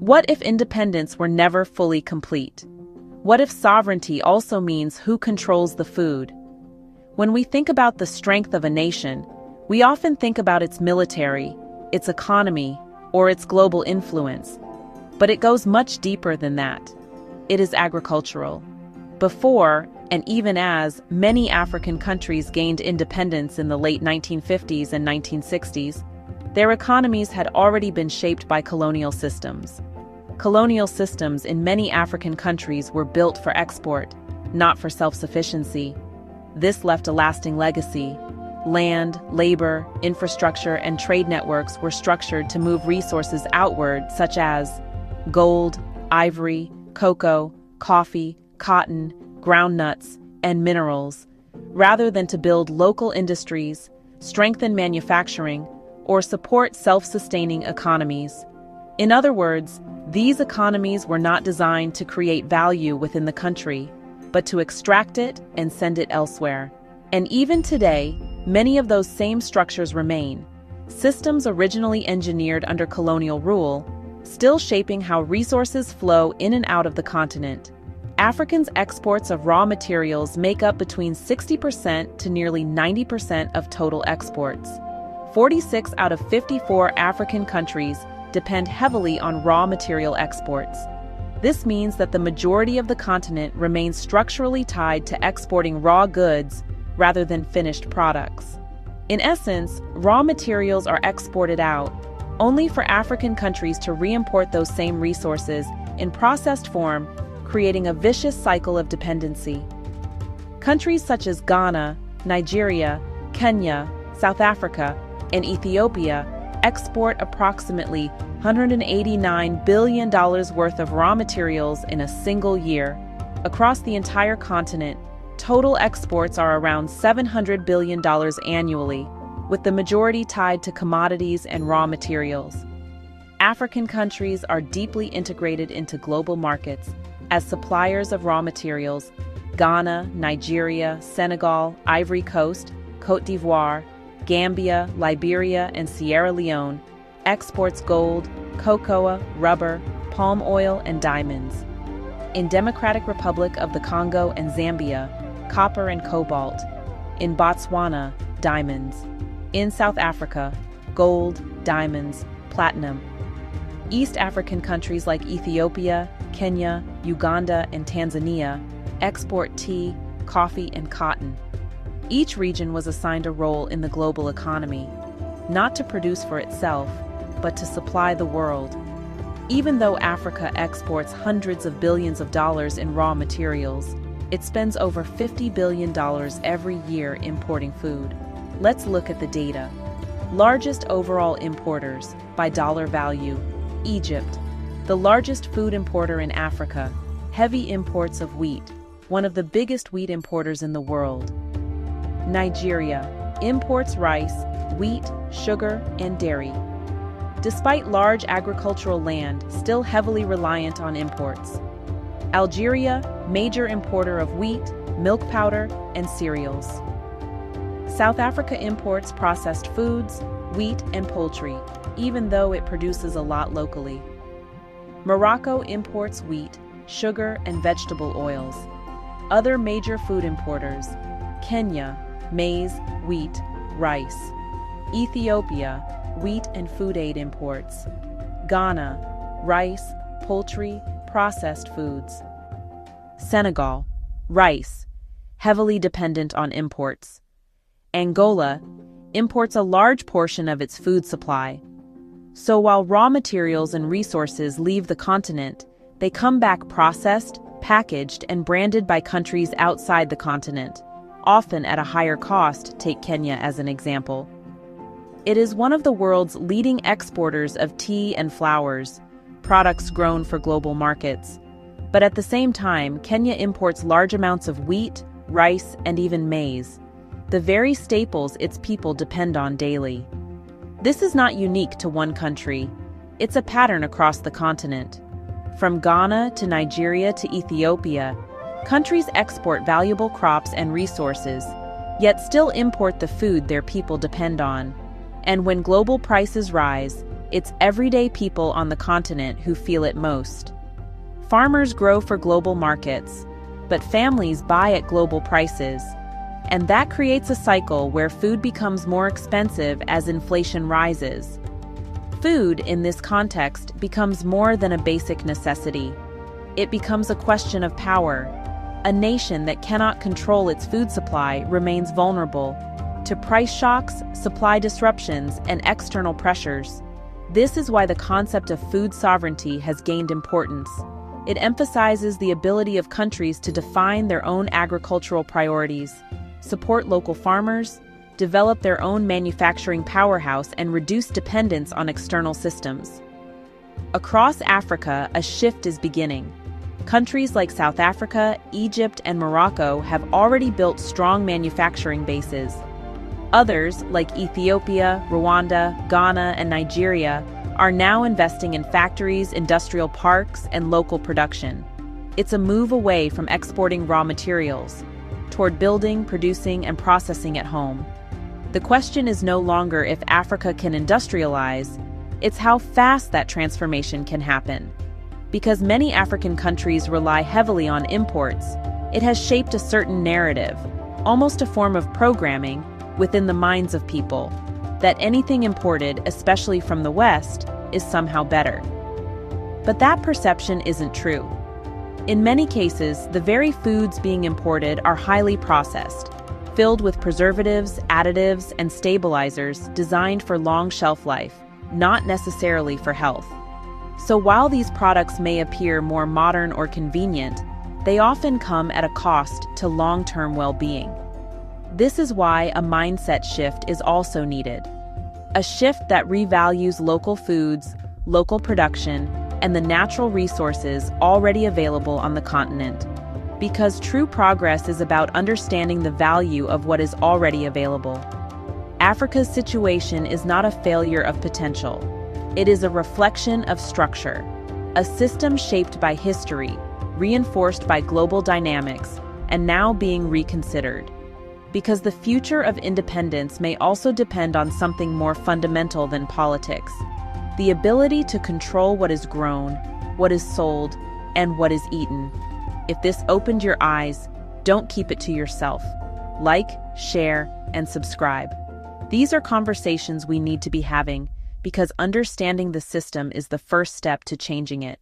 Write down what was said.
What if independence were never fully complete? What if sovereignty also means who controls the food? When we think about the strength of a nation, we often think about its military, its economy, or its global influence. But it goes much deeper than that. It is agricultural. Before, and even as, many African countries gained independence in the late 1950s and 1960s, their economies had already been shaped by colonial systems. Colonial systems in many African countries were built for export, not for self-sufficiency. This left a lasting legacy. Land, labor, infrastructure, and trade networks were structured to move resources outward, such as gold, ivory, cocoa, coffee, cotton, groundnuts, and minerals, rather than to build local industries, strengthen manufacturing, or support self-sustaining economies. In other words, these economies were not designed to create value within the country, but to extract it and send it elsewhere. And even today, many of those same structures remain, systems originally engineered under colonial rule, still shaping how resources flow in and out of the continent. Africans' exports of raw materials make up between 60% to nearly 90% of total exports. 46 out of 54 African countries depend heavily on raw material exports. This means that the majority of the continent remains structurally tied to exporting raw goods rather than finished products. In essence, raw materials are exported out, only for African countries to re-import those same resources in processed form, creating a vicious cycle of dependency. Countries such as Ghana, Nigeria, Kenya, South Africa, and Ethiopia export approximately $189 billion worth of raw materials in a single year. Across the entire continent, total exports are around $700 billion annually, with the majority tied to commodities and raw materials. African countries are deeply integrated into global markets as suppliers of raw materials. Ghana, Nigeria, Senegal, Ivory Coast, Côte d'Ivoire, Gambia, Liberia, and Sierra Leone exports gold, cocoa, rubber, palm oil, and diamonds. In Democratic Republic of the Congo and Zambia, copper and cobalt. In Botswana, diamonds. In South Africa, gold, diamonds, platinum. East African countries like Ethiopia, Kenya, Uganda, and Tanzania export tea, coffee, and cotton. Each region was assigned a role in the global economy, not to produce for itself, but to supply the world. Even though Africa exports hundreds of billions of dollars in raw materials, it spends over $50 billion every year importing food. Let's look at the data. Largest overall importers by dollar value: Egypt, the largest food importer in Africa, heavy imports of wheat, one of the biggest wheat importers in the world. Nigeria imports rice, wheat, sugar, and dairy. Despite large agricultural land, still heavily reliant on imports. Algeria, major importer of wheat, milk powder, and cereals. South Africa imports processed foods, wheat, and poultry, even though it produces a lot locally. Morocco imports wheat, sugar, and vegetable oils. Other major food importers: Kenya, maize, wheat, rice. Ethiopia, wheat and food aid imports. Ghana, rice, poultry, processed foods. Senegal, rice, heavily dependent on imports. Angola imports a large portion of its food supply. So while raw materials and resources leave the continent, they come back processed, packaged, and branded by countries outside the continent, often at a higher cost. Take Kenya as an example. It is one of the world's leading exporters of tea and flowers, products grown for global markets. But at the same time, Kenya imports large amounts of wheat, rice, and even maize, the very staples its people depend on daily. This is not unique to one country. It's a pattern across the continent. From Ghana to Nigeria to Ethiopia, countries export valuable crops and resources, yet still import the food their people depend on. And when global prices rise, it's everyday people on the continent who feel it most. Farmers grow for global markets, but families buy at global prices. And that creates a cycle where food becomes more expensive as inflation rises. Food, in this context, becomes more than a basic necessity. It becomes a question of power. A nation that cannot control its food supply remains vulnerable to price shocks, supply disruptions, and external pressures. This is why the concept of food sovereignty has gained importance. It emphasizes the ability of countries to define their own agricultural priorities, support local farmers, develop their own manufacturing powerhouse, and reduce dependence on external systems. Across Africa, a shift is beginning. Countries like South Africa, Egypt, and Morocco have already built strong manufacturing bases. Others, like Ethiopia, Rwanda, Ghana, and Nigeria, are now investing in factories, industrial parks, and local production. It's a move away from exporting raw materials toward building, producing, and processing at home. The question is no longer if Africa can industrialize, it's how fast that transformation can happen. Because many African countries rely heavily on imports, it has shaped a certain narrative, almost a form of programming, within the minds of people, that anything imported, especially from the West, is somehow better. But that perception isn't true. In many cases, the very foods being imported are highly processed, filled with preservatives, additives, and stabilizers designed for long shelf life, not necessarily for health. So while these products may appear more modern or convenient, they often come at a cost to long-term well-being. This is why a mindset shift is also needed. A shift that revalues local foods, local production, and the natural resources already available on the continent. Because true progress is about understanding the value of what is already available. Africa's situation is not a failure of potential. It is a reflection of structure, a system shaped by history, reinforced by global dynamics, and now being reconsidered. Because the future of independence may also depend on something more fundamental than politics: the ability to control what is grown, what is sold, and what is eaten. If this opened your eyes, don't keep it to yourself. Like, share, and subscribe. These are conversations we need to be having, because understanding the system is the first step to changing it.